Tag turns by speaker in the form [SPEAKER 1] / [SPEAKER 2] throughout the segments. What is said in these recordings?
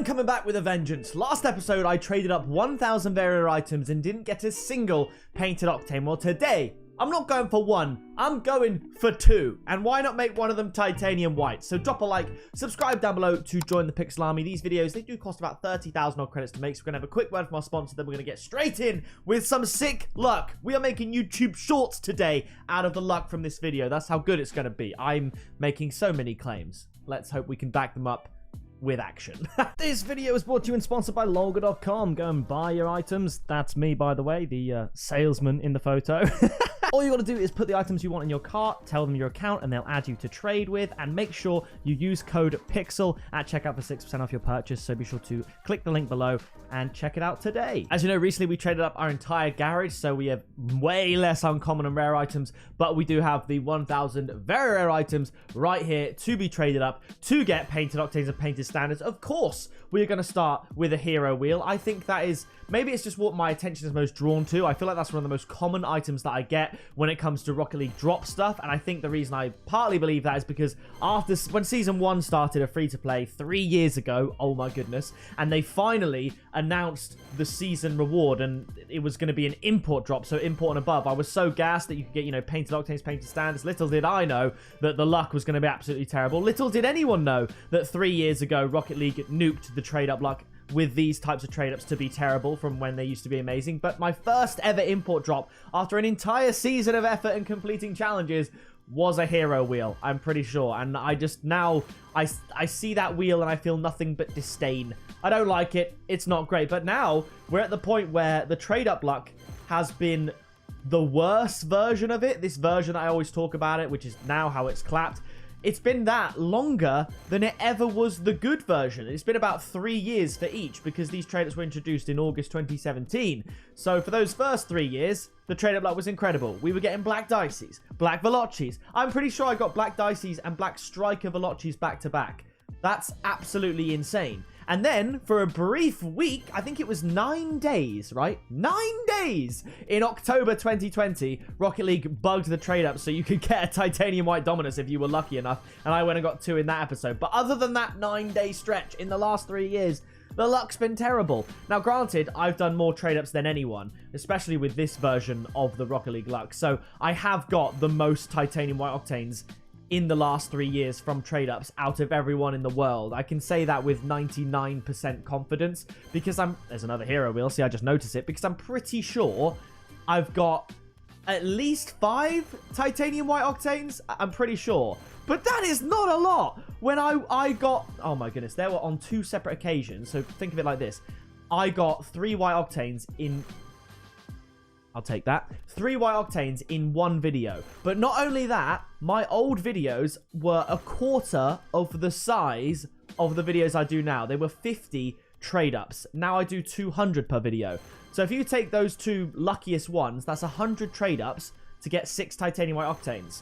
[SPEAKER 1] I'm coming back with a vengeance. Last episode, I traded up 1,000 very rare items and didn't get a single painted octane. Well, today, I'm not going for one, I'm going for two. And why not make one of them titanium white? So drop a like, subscribe down below to join the Pixel Army. These videos, they do cost about 30,000 odd credits to make, so we're going to have a quick word from our sponsor, then we're going to get straight in with some sick luck. We are making YouTube shorts today out of the luck from this video. That's how good it's going to be. I'm making so many claims. Let's hope we can back them up with action. This video is brought to you and sponsored by Lolga.com. Go and buy your items. That's me, by the way, the salesman in the photo. All you got to do is put the items you want in your cart, tell them your account, and they'll add you to trade with. And make sure you use code PIXEL at checkout for 6% off your purchase. So be sure to click the link below and check it out today. As you know, recently we traded up our entire garage, so we have way less uncommon and rare items, but we do have the 1,000 very rare items right here to be traded up to get painted octanes and painted standards. Of course, we're going to start with a hero wheel. I think that is, maybe it's just what my attention is most drawn to. I feel like that's one of the most common items that I get when it comes to Rocket League drop stuff. And I think the reason I partly believe that is because when season 1 started a free-to-play 3 years ago, oh my goodness, and they finally announced the season reward, and it was going to be an import drop, so import and above. I was so gassed that you could get, you know, painted octanes, painted standards. Little did I know that the luck was going to be absolutely terrible. Little did anyone know that 3 years ago, Rocket League nuked the trade-up luck with these types of trade-ups to be terrible from when they used to be amazing. But my first ever import drop after an entire season of effort and completing challenges was a hero wheel, I'm pretty sure. And I just now, I see that wheel and I feel nothing but disdain. I don't like it. It's not great. But now we're at the point where the trade-up luck has been the worst version of it. This version I always talk about it, which is now how it's clapped. It's been that longer than it ever was the good version. It's been about 3 years for each because these trade-ups were introduced in August 2017. So for those first 3 years, the trade-up luck was incredible. We were getting black Dices, black Velocis. I'm pretty sure I got black Dices and black Striker Velocis back to back. That's absolutely insane. And then, for a brief week, I think it was 9 days, right? 9 days! In October 2020, Rocket League bugged the trade-up so you could get a titanium white Dominus if you were lucky enough. And I went and got 2 in that episode. But other than that 9-day stretch, in the last 3 years, the luck's been terrible. Now, granted, I've done more trade-ups than anyone, especially with this version of the Rocket League luck. So, I have got the most titanium white octanes in the last 3 years from trade-ups out of everyone in the world. I can say that with 99% confidence because there's another hero wheel, see, I just noticed it, because I'm pretty sure I've got at least 5 titanium white octanes. I'm pretty sure. But that is not a lot. When I got, oh my goodness, they were on 2 separate occasions. So think of it like this. I got 3 white octanes in, I'll take that, 3 white octanes in 1 video. But not only that, my old videos were a quarter of the size of the videos I do now. They were 50 trade-ups. Now I do 200 per video. So if you take those 2 luckiest ones, that's 100 trade-ups to get 6 titanium white octanes.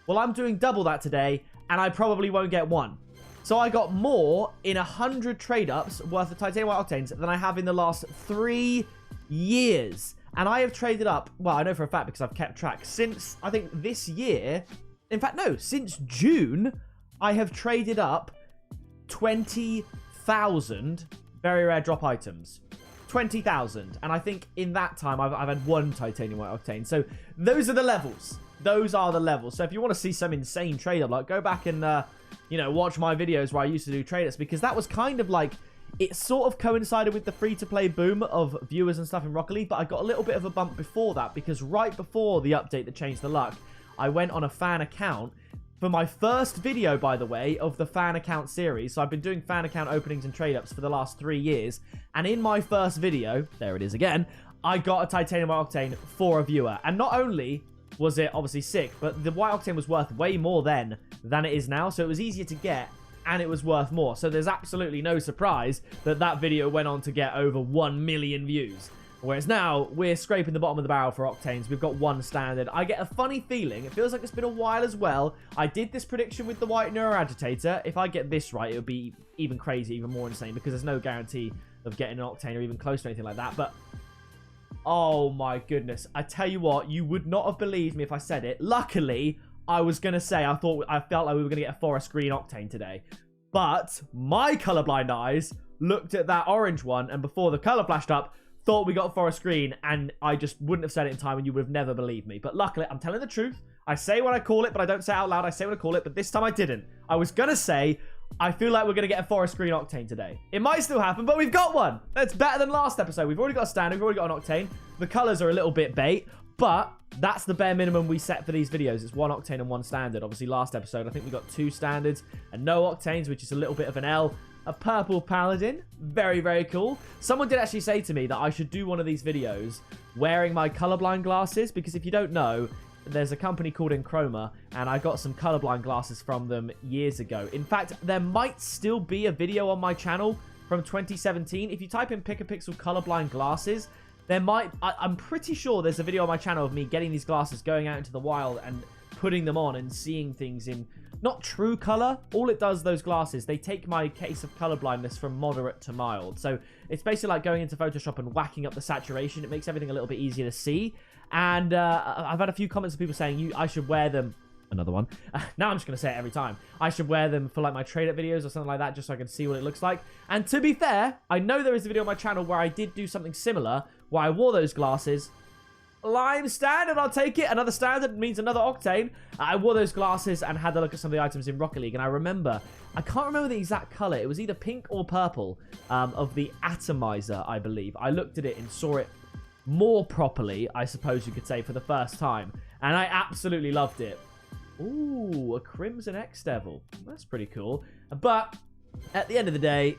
[SPEAKER 1] Well, I'm doing double that today, and I probably won't get 1. So I got more in 100 trade-ups worth of titanium white octanes than I have in the last 3 years. And I have traded up, well, I know for a fact because I've kept track, since, I think, this year. In fact, no, since June, I have traded up 20,000 very rare drop items. 20,000. And I think in that time, I've had 1 titanium white octane. So those are the levels. Those are the levels. So if you want to see some insane trade-up, like, go back and, you know, watch my videos where I used to do trade-ups, because that was kind of like, it sort of coincided with the free-to-play boom of viewers and stuff in Rocket League, but I got a little bit of a bump before that, because right before the update that changed the luck, I went on a fan account for my first video, by the way, of the fan account series. So I've been doing fan account openings and trade-ups for the last 3 years, and in my first video, there it is again, I got a titanium white octane for a viewer. And not only was it obviously sick, but the white octane was worth way more then than it is now, so it was easier to get, and it was worth more. So there's absolutely no surprise that that video went on to get over 1 million views. Whereas now, we're scraping the bottom of the barrel for octanes. We've got 1 standard. I get a funny feeling. It feels like it's been a while as well. I did this prediction with the white neuroagitator. If I get this right, it would be even crazy, even more insane, because there's no guarantee of getting an octane or even close to anything like that. But oh my goodness. I tell you what, you would not have believed me if I said it. Luckily, I was going to say I felt like we were going to get a forest green octane today. But my colorblind eyes looked at that orange one, and before the color flashed up, thought we got forest green, and I just wouldn't have said it in time, and you would have never believed me. But luckily, I'm telling the truth. I say what I call it, but I don't say it out loud. I say what I call it, but this time I didn't. I was going to say, I feel like we're going to get a forest green octane today. It might still happen, but we've got one. That's better than last episode. We've already got a standard. We've already got an octane. The colors are a little bit bait, but that's the bare minimum we set for these videos. It's 1 octane and 1 standard. Obviously, last episode, I think we got 2 standards and no octanes, which is a little bit of an L. A purple paladin. Very, very cool. Someone did actually say to me that I should do one of these videos wearing my colorblind glasses, because if you don't know, there's a company called Enchroma, and I got some colorblind glasses from them years ago. In fact, there might still be a video on my channel from 2017. If you type in pickapixel colorblind glasses, there might... I'm pretty sure there's a video on my channel of me getting these glasses, going out into the wild and putting them on and seeing things in not true color. All it does, those glasses, they take my case of color blindness from moderate to mild. So it's basically like going into Photoshop and whacking up the saturation. It makes everything a little bit easier to see. And I've had a few comments of people saying I should wear them. Another one. Now I'm just going to say it every time. I should wear them for like my trade-up videos or something like that, just so I can see what it looks like. And to be fair, I know there is a video on my channel where I did do something similar, where I wore those glasses. Lime standard, I'll take it. Another standard means another octane. I wore those glasses and had a look at some of the items in Rocket League. And I remember, I can't remember the exact color. It was either pink or purple of the atomizer, I believe. I looked at it and saw it more properly, I suppose you could say, for the first time. And I absolutely loved it. Ooh, a Crimson X-Devil. That's pretty cool. But at the end of the day...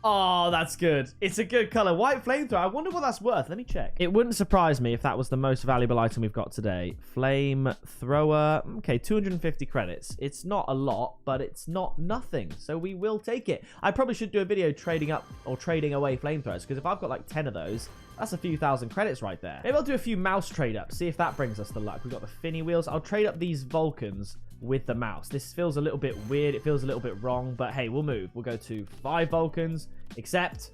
[SPEAKER 1] Oh, that's good. It's a good color. White flamethrower. I wonder what that's worth. Let me check. It wouldn't surprise me if that was the most valuable item we've got today. Flamethrower. Okay, 250 credits. It's not a lot, but it's not nothing. So we will take it. I probably should do a video trading up or trading away flamethrowers, because if I've got like 10 of those, that's a few thousand credits right there. Maybe I'll do a few mouse trade ups, see if that brings us the luck. We've got the Finny wheels. I'll trade up these Vulcans with the mouse. This feels a little bit weird. It feels a little bit wrong, but hey, we'll move. We'll go to 5 Vulcans, except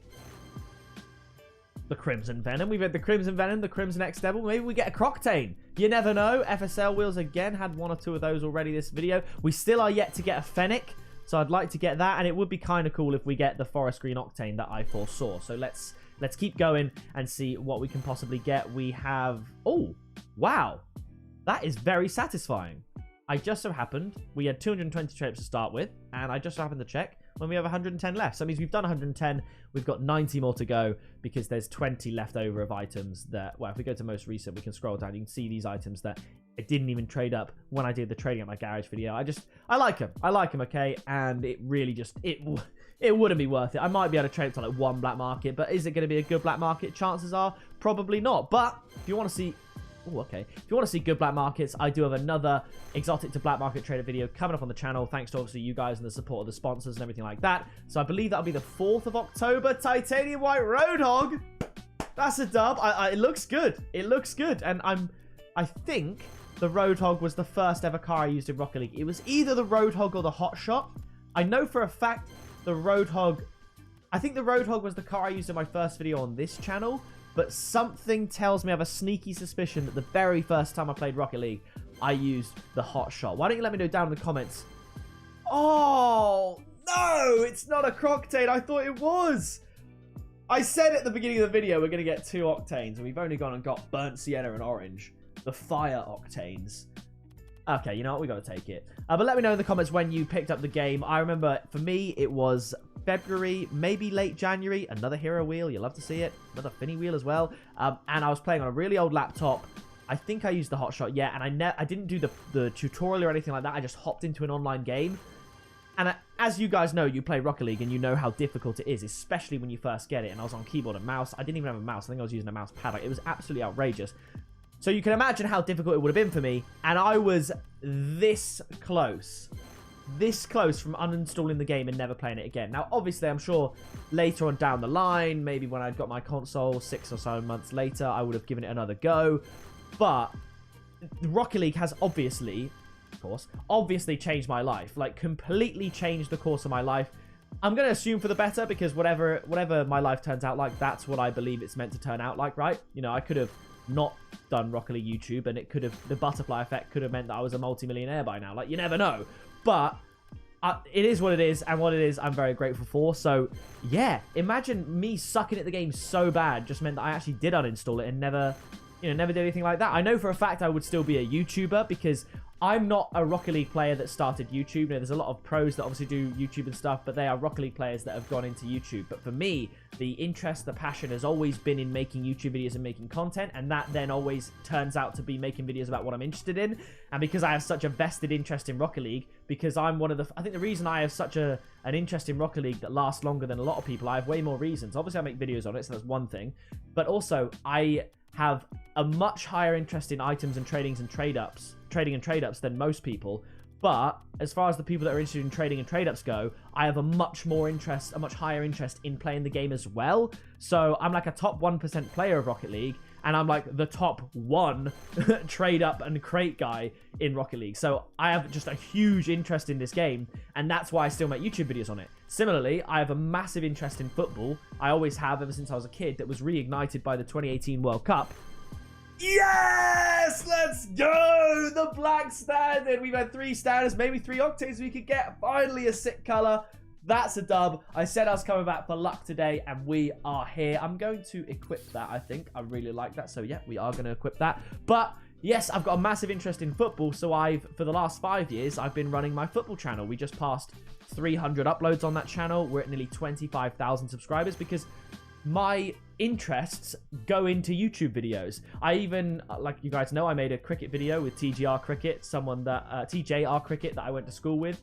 [SPEAKER 1] the Crimson Venom. We've had the Crimson Venom, the Crimson X-Devil. Maybe we get a Croctane. You never know. FSL wheels again. Had 1 or 2 of those already this video. We still are yet to get a Fennec, so I'd like to get that, and it would be kind of cool if we get the Forest Green Octane that I foresaw. So let's keep going and see what we can possibly get. We have... Oh, wow. That is very satisfying. I just so happened, we had 220 trips to start with, and I just so happened to check when we have 110 left. So that means we've done 110, we've got 90 more to go, because there's 20 left over of items that, well, if we go to most recent, we can scroll down, you can see these items that I didn't even trade up when I did the trading at my garage video. I like them, okay, and it really just, it wouldn't be worth it. I might be able to trade up to like 1 black market, but is it going to be a good black market? Chances are probably not. But if you want to see... Oh, okay. If you want to see good black markets, I do have another exotic to black market trader video coming up on the channel, thanks to obviously you guys and the support of the sponsors and everything like that. So I believe that'll be the 4th of October. Titanium White Roadhog. That's a dub. It looks good. It looks good. And I think the Roadhog was the first ever car I used in Rocket League. It was either the Roadhog or the Hotshot. I know for a fact the Roadhog... I think the Roadhog was the car I used in my first video on this channel. But something tells me I have a sneaky suspicion that the very first time I played Rocket League, I used the Hotshot. Why don't you let me know down in the comments? Oh, no, it's not a Croctane. I thought it was. I said at the beginning of the video, we're going to get 2 Octanes, and we've only gone and got Burnt Sienna and Orange. The Fire Octanes. Okay, you know what? We got to take it. But let me know in the comments when you picked up the game. I remember, for me, it was February, maybe late January. Another hero wheel. You love to see it. Another Finny wheel as well. And I was playing on a really old laptop. I think I used the Hotshot, yeah. And I didn't do the tutorial or anything like that. I just hopped into an online game. And as you guys know, you play Rocket League and you know how difficult it is, especially when you first get it. And I was on keyboard and mouse. I didn't even have a mouse. I think I was using a mouse pad. It was absolutely outrageous. So you can imagine how difficult it would have been for me. And I was this close from uninstalling the game and never playing it again. Now, obviously, I'm sure later on down the line, maybe when I'd got my console 6 or so months later, I would have given it another go. But Rocket League has obviously changed my life. Like, completely changed the course of my life. I'm going to assume for the better, because whatever my life turns out like, that's what I believe it's meant to turn out like, right? You know, I could have not done Rocket League YouTube, and it could have, the butterfly effect could have meant that I was a multi-millionaire by now. Like, you never know. But it is what it is, and what it is, I'm very grateful for. So, yeah, imagine me sucking at the game so bad just meant that I actually did uninstall it and never, never did anything like that. I know for a fact I would still be a YouTuber because I'm not a Rocket League player that started YouTube. There's a lot of pros that obviously do YouTube and stuff, but they are Rocket League players that have gone into YouTube. But for me, the interest, the passion has always been in making YouTube videos and making content, and that then always turns out to be making videos about what I'm interested in. And because I have such a vested interest in Rocket League, because I'm one of the... I think the reason I have such an interest in Rocket League that lasts longer than a lot of people, I have way more reasons. Obviously, I make videos on it, so that's one thing. But also, I have a much higher interest in items and trading and trade-ups than most people. But as far as the people that are interested in trading and trade-ups go, I have a much higher interest in playing the game as well. So I'm like a top 1% player of Rocket League, and I'm like the top 1 trade-up and crate guy in Rocket League. So I have just a huge interest in this game, and that's why I still make YouTube videos on it. Similarly, I have a massive interest in football. I always have ever since I was a kid, that was reignited by the 2018 World Cup. Yes! Let's go! The black standard. We've had 3 standards, maybe 3 octanes we could get. Finally a sick color. That's a dub. I said I was coming back for luck today, and we are here. I'm going to equip that, I think. I really like that. So, yeah, we are going to equip that. But, yes, I've got a massive interest in football. So, for the last 5 years, I've been running my football channel. We just passed 300 uploads on that channel. We're at nearly 25,000 subscribers because my interests go into YouTube videos. I even, like you guys know, I made a cricket video with TGR Cricket, TJR Cricket that I went to school with,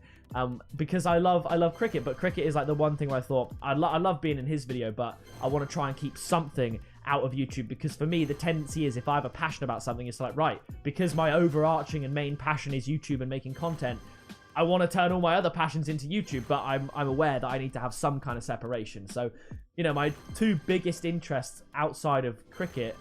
[SPEAKER 1] because I love cricket. But cricket is like the one thing where I thought I love being in his video, but I want to try and keep something out of YouTube, because for me the tendency is, if I have a passion about something, it's like, right, because my overarching and main passion is YouTube and making content, I want to turn all my other passions into YouTube, but I'm aware that I need to have some kind of separation. So, my 2 biggest interests outside of cricket,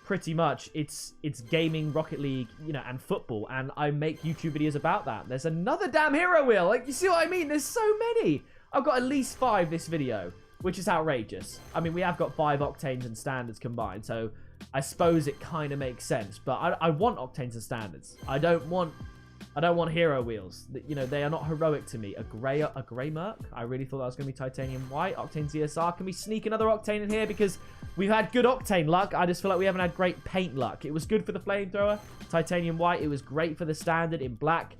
[SPEAKER 1] pretty much, it's gaming, Rocket League, and football. And I make YouTube videos about that. There's another damn hero wheel. Like, you see what I mean? There's so many. I've got at least 5 this video, which is outrageous. I mean, we have got 5 octanes and standards combined, so I suppose it kind of makes sense. But I want octanes and standards. I don't want hero wheels. They are not heroic to me. A grey merc? I really thought that was going to be titanium white. Octane ZSR. Can we sneak another octane in here? Because we've had good octane luck. I just feel like we haven't had great paint luck. It was good for the flamethrower, titanium white. It was great for the standard in black.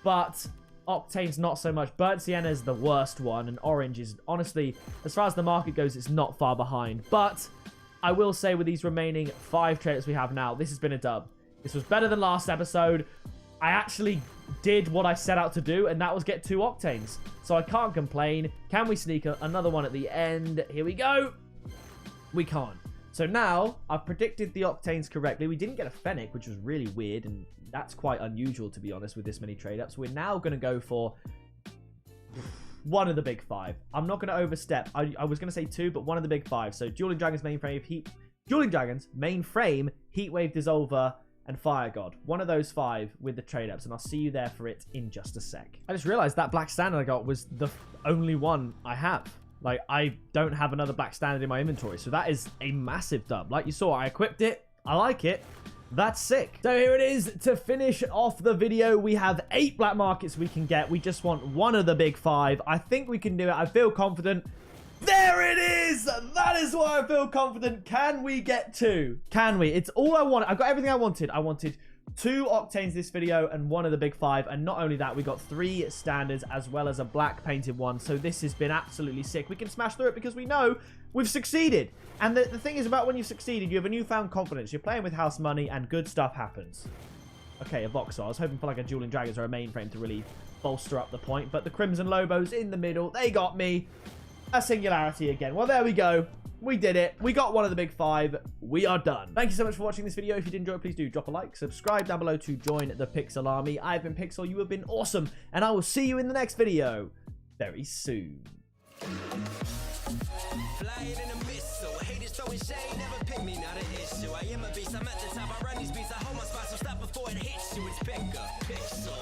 [SPEAKER 1] But octane's not so much. Burnt sienna is the worst one. And orange is, honestly, as far as the market goes, it's not far behind. But I will say, with these remaining 5 trailers we have now, this has been a dub. This was better than last episode. I actually did what I set out to do, and that was get 2 octanes. So I can't complain. Can we sneak another one at the end? Here we go. We can't. So now, I've predicted the octanes correctly. We didn't get a Fennec, which was really weird, and that's quite unusual, to be honest, with this many trade-ups. We're now going to go for one of the big 5. I'm not going to overstep. I was going to say 2, but one of the big 5. So Dueling Dragons, Heatwave, Heatwave Dissolver, and Fire God. One of those 5 with the trade-ups, and I'll see you there for it in just a sec. I just realized that black standard I got was the only one I have. Like, I don't have another black standard in my inventory, so that is a massive dub. Like you saw, I equipped it. I like it. That's sick. So here it is. To finish off the video, we have 8 black markets we can get. We just want one of the big 5. I think we can do it. I feel confident. There it is! That is why I feel confident. Can we get 2? Can we? It's all I want. I got everything I wanted. I wanted 2 octanes this video and one of the big 5. And not only that, we got 3 standards as well as a black painted one. So this has been absolutely sick. We can smash through it because we know we've succeeded. And the thing is about when you've succeeded, you have a newfound confidence. You're playing with house money and good stuff happens. Okay, a Voxel. I was hoping for like a Dueling Dragons or a mainframe to really bolster up the point. But the Crimson Lobos in the middle, they got me. A singularity again. Well, there we go. We did it. We got one of the big 5. We are done. Thank you so much for watching this video. If you did enjoy it, please do drop a like. Subscribe down below to join the Pixel Army. I've been Pixel. You have been awesome. And I will see you in the next video very soon. Flying in a missile. Haters throwing shade. Never pick me, not an issue. I am a beast. I'm at the top. I run these beats. I hold my spot. So stop before it hits you. It's pick up. Pixel.